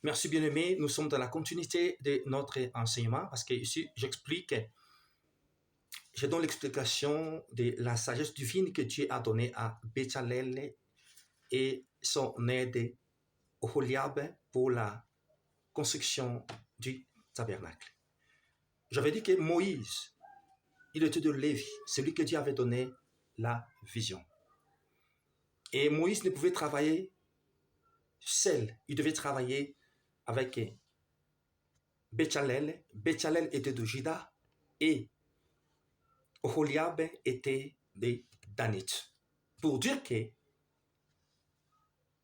Merci bien-aimé, nous sommes dans la continuité de notre enseignement parce que ici j'explique, je donne l'explication de la sagesse divine que Dieu a donnée à Béchalel et son aide Oholiab pour la construction du tabernacle. J'avais dit que Moïse, il était de Lévi, celui que Dieu avait donné la vision. Et Moïse ne pouvait travailler seul, il devait travailler avec Béchalel. Béchalel était de Juda et Oholiab était des Danites. Pour dire que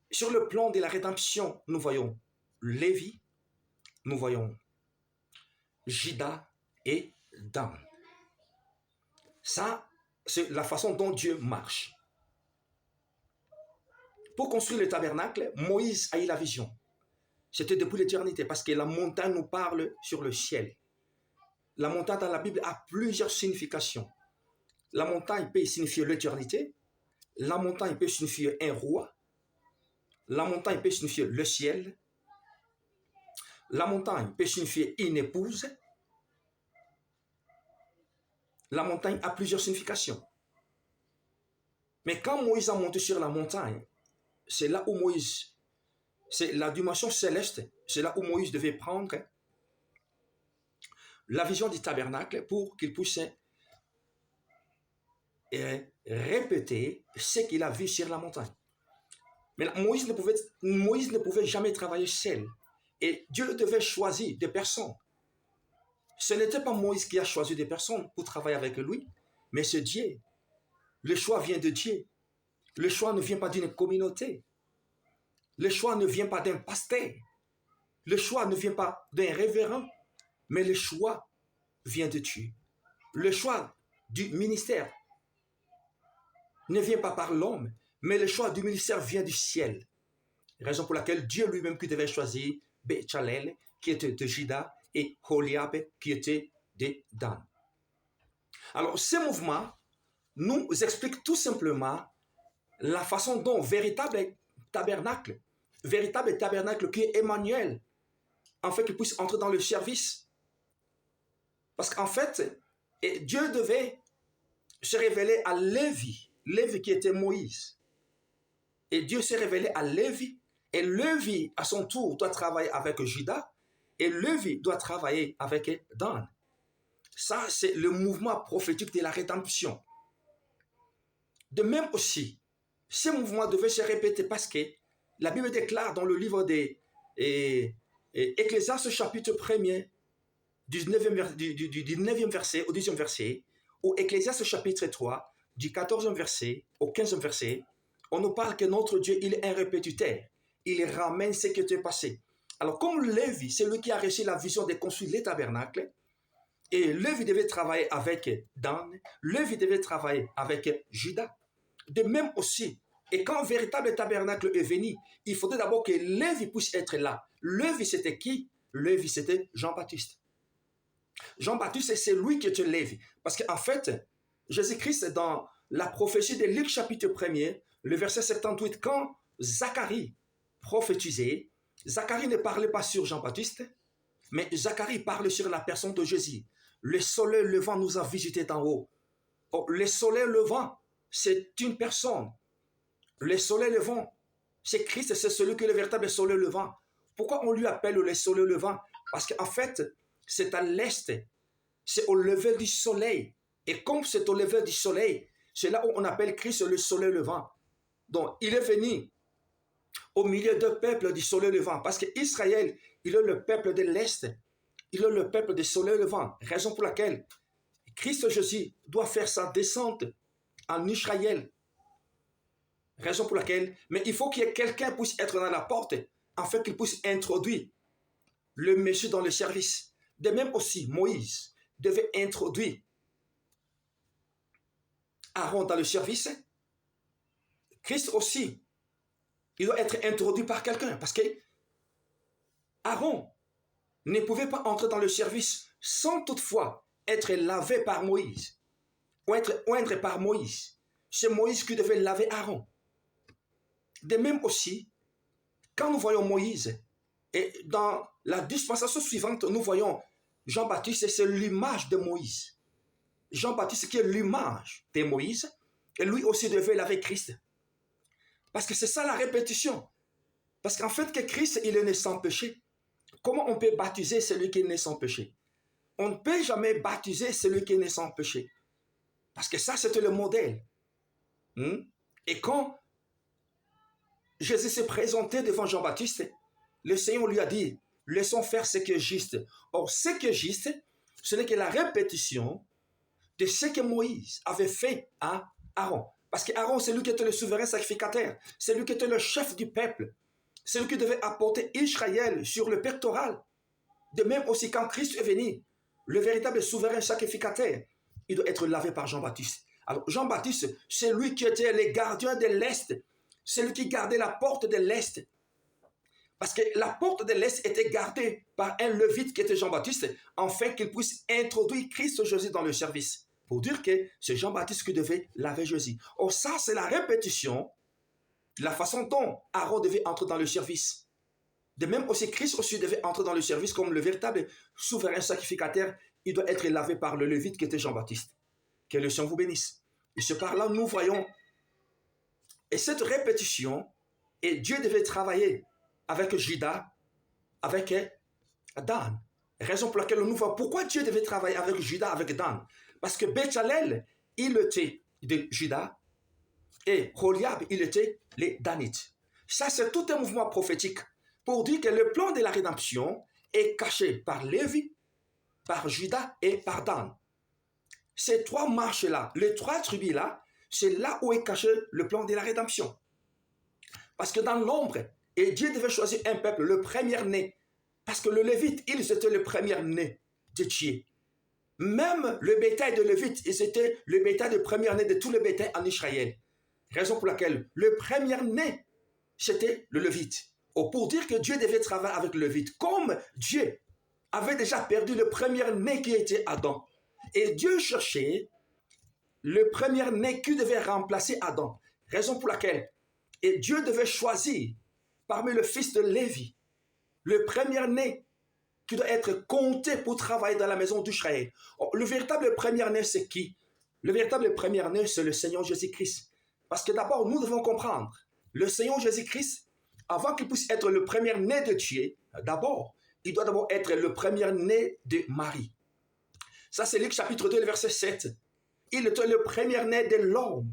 sur le plan de la rédemption, nous voyons Lévi, nous voyons Juda et Dan. Ça, c'est la façon dont Dieu marche. Pour construire le tabernacle, Moïse a eu la vision. C'était depuis l'éternité parce que la montagne nous parle sur le ciel. La montagne dans la Bible a plusieurs significations. La montagne peut signifier l'éternité. La montagne peut signifier un roi. La montagne peut signifier le ciel. La montagne peut signifier une épouse. La montagne a plusieurs significations. Mais quand Moïse a monté sur la montagne, c'est là où Moïse, c'est la dimension céleste, c'est là où Moïse devait prendre la vision du tabernacle pour qu'il puisse répéter ce qu'il a vu sur la montagne. Mais Moïse ne pouvait jamais travailler seul. Et Dieu devait choisir des personnes. Ce n'était pas Moïse qui a choisi des personnes pour travailler avec lui, mais c'est Dieu. Le choix vient de Dieu. Le choix ne vient pas d'une communauté. Le choix ne vient pas d'un pasteur. Le choix ne vient pas d'un révérend, mais le choix vient de Dieu. Le choix du ministère ne vient pas par l'homme, mais le choix du ministère vient du ciel. Raison pour laquelle Dieu lui-même qui devait choisir Béchalel, qui était de Juda, et Oholiab, qui était de Dan. Alors, ces mouvements nous expliquent tout simplement la façon dont véritable tabernacle qui est Emmanuel, en fait, qu'il puisse entrer dans le service. Parce qu'en fait, Dieu devait se révéler à Lévi qui était Moïse. Et Dieu s'est révélé à Lévi, et Lévi, à son tour, doit travailler avec Juda, et Lévi doit travailler avec Dan. Ça, c'est le mouvement prophétique de la rédemption. De même aussi, ces mouvements devaient se répéter parce que la Bible déclare dans le livre des Ecclésiaste chapitre 1er, du 9e verset au 10e verset, ou Ecclésiaste chapitre 3, du 14e verset au 15e verset, on nous parle que notre Dieu, il est un répétiteur. Il ramène ce qui était passé. Alors, comme Lévi, c'est lui qui a reçu la vision de construire les tabernacles, et Lévi devait travailler avec Dan, Lévi devait travailler avec Juda. De même aussi, et quand un véritable tabernacle est venu, il faudrait d'abord que Lévi puisse être là. Lévi, c'était qui? Lévi, c'était Jean-Baptiste. Jean-Baptiste, c'est lui qui était Lévi. Parce qu'en fait, Jésus-Christ, dans la prophétie de Luc chapitre 1er, le verset 78, quand Zacharie prophétisait, Zacharie ne parlait pas sur Jean-Baptiste, mais Zacharie parle sur la personne de Jésus. Le soleil levant nous a visités d'en haut. Oh, le soleil levant, c'est une personne. Le soleil levant, c'est Christ, c'est celui qui est le véritable soleil levant. Pourquoi on lui appelle le soleil levant? Parce qu'en fait, c'est à l'est, c'est au lever du soleil. Et comme c'est au lever du soleil, c'est là où on appelle Christ le soleil levant. Donc, il est venu au milieu du peuple du soleil levant. Parce qu'Israël, il est le peuple de l'Est. Il est le peuple du soleil levant. Raison pour laquelle Christ Jésus doit faire sa descente en Israël. Raison pour laquelle, mais il faut qu'il y ait quelqu'un qui puisse être dans la porte, afin qu'il puisse introduire le Messie dans le service. De même aussi, Moïse devait introduire Aaron dans le service. Christ aussi, il doit être introduit par quelqu'un, parce que Aaron ne pouvait pas entrer dans le service sans toutefois être lavé par Moïse, ou être oindre par Moïse. C'est Moïse qui devait laver Aaron. De même aussi, quand nous voyons Moïse, Et dans la dispensation suivante, nous voyons Jean-Baptiste, c'est l'image de Moïse. Jean-Baptiste qui est l'image de Moïse, et lui aussi devait laver Christ. Parce que c'est ça la répétition. Parce qu'en fait, que Christ, il est né sans péché. Comment on peut baptiser celui qui est né sans péché? On ne peut jamais baptiser celui qui est né sans péché. Parce que ça, c'était le modèle. Et quand Jésus s'est présenté devant Jean-Baptiste, le Seigneur lui a dit, laissons faire ce qui est juste. Or, ce qui est juste, ce n'est que la répétition de ce que Moïse avait fait à Aaron. Parce qu'Aaron, c'est lui qui était le souverain sacrificateur. C'est lui qui était le chef du peuple. C'est lui qui devait apporter Israël sur le pectoral. De même aussi, quand Christ est venu, le véritable souverain sacrificateur, il doit être lavé par Jean-Baptiste. Alors, Jean-Baptiste, c'est lui qui était le gardien de l'Est. C'est lui qui gardait la porte de l'Est. Parce que la porte de l'Est était gardée par un Lévite qui était Jean-Baptiste, afin qu'il puisse introduire Christ Jésus dans le service. Pour dire que c'est Jean-Baptiste qui devait laver Jésus. Or, ça, c'est la répétition, la façon dont Aaron devait entrer dans le service. De même aussi, Christ aussi devait entrer dans le service comme le véritable souverain sacrificateur. Il doit être lavé par le Lévite qui était Jean-Baptiste. Que le Seigneur vous bénisse. Et ce par là, nous voyons. Et cette répétition, et Dieu devait travailler avec Judas, avec Dan. Raison pour laquelle nous voyons pourquoi Dieu devait travailler avec Judas, avec Dan. Parce que Béchalel, il était de Judas, et Holiab, il était les Danites. Ça, c'est tout un mouvement prophétique pour dire que le plan de la rédemption est caché par Lévi, par Judas et par Dan. Ces trois marches-là, les trois tribus-là, c'est là où est caché le plan de la rédemption. Parce que dans l'ombre, et Dieu devait choisir un peuple, le premier-né. Parce que le Lévite, ils étaient le premier-né de Dieu. Même le bétail de Lévite, ils étaient le bétail de premier-né de tout le bétail en Israël. Raison pour laquelle le premier-né, c'était le Lévite. Pour dire que Dieu devait travailler avec le Lévite. Comme Dieu avait déjà perdu le premier-né qui était Adam. Et Dieu cherchait le premier-né qui devait remplacer Adam. Raison pour laquelle et Dieu devait choisir parmi le fils de Lévi, le premier-né qui doit être compté pour travailler dans la maison d'Israël. Le véritable premier-né, c'est qui? Le véritable premier-né, c'est le Seigneur Jésus-Christ. Parce que d'abord, nous devons comprendre, le Seigneur Jésus-Christ, avant qu'il puisse être le premier-né de Dieu, d'abord, il doit d'abord être le premier-né de Marie. Ça, c'est Luc chapitre 2, verset 7. Il était le premier-né de l'homme.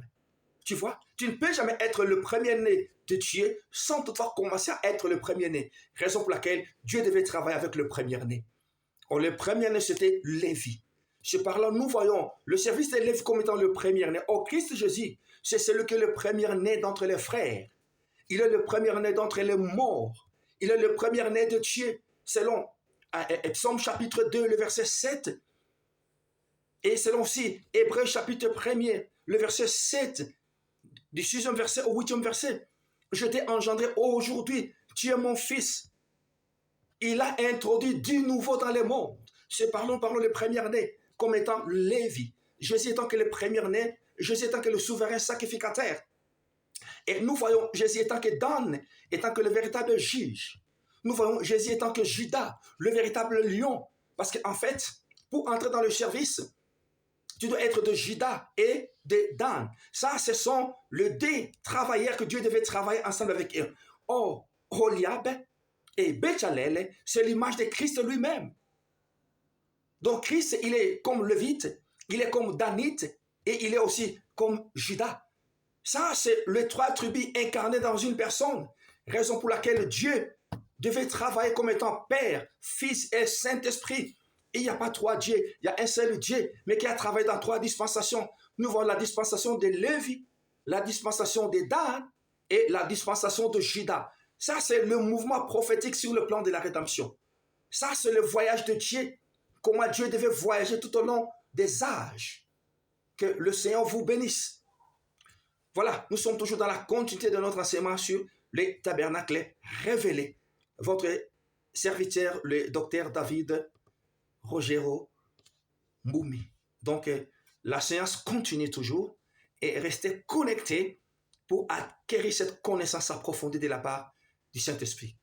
Tu vois, tu ne peux jamais être le premier-né de Dieu sans toutefois commencer à être le premier-né. Raison pour laquelle Dieu devait travailler avec le premier-né. Le premier-né, c'était Lévi. Ce par-là, nous voyons le service de Lévi comme étant le premier-né. Christ Jésus, c'est celui qui est le premier-né d'entre les frères. Il est le premier-né d'entre les morts. Il est le premier-né de Dieu, selon Psaume chapitre 2, le verset 7. Et selon aussi Hébreux chapitre 1er, le verset 7, du 6e verset au 8e verset. Je t'ai engendré aujourd'hui, tu es mon fils. Il a introduit du nouveau dans le monde. C'est parlons le premier-né comme étant Lévi. Jésus étant que le premier-né, Jésus étant que le souverain sacrificateur. Et nous voyons Jésus étant que Dan, étant que le véritable juge. Nous voyons Jésus étant que Judas, le véritable lion. Parce qu'en fait, pour entrer dans le service, tu dois être de Judas et de Dan. Ça, ce sont les deux travailleurs que Dieu devait travailler ensemble avec eux. Holiab et Béchalel, c'est l'image de Christ lui-même. Donc Christ, il est comme Lévite, il est comme Danite et il est aussi comme Judas. Ça, c'est les trois tribus incarnées dans une personne. Raison pour laquelle Dieu devait travailler comme étant Père, Fils et Saint-Esprit. Il n'y a pas trois dieux, il y a un seul Dieu, mais qui a travaillé dans trois dispensations. Nous voyons la dispensation de Lévi, la dispensation de Dan et la dispensation de Judas. Ça, c'est le mouvement prophétique sur le plan de la rédemption. Ça, c'est le voyage de Dieu. Comment Dieu devait voyager tout au long des âges. Que le Seigneur vous bénisse. Voilà, nous sommes toujours dans la continuité de notre enseignement sur les tabernacles révélés. Votre serviteur, le docteur David Rogero Mboumi. Donc, la séance continue toujours et restez connectés pour acquérir cette connaissance approfondie de la part du Saint-Esprit.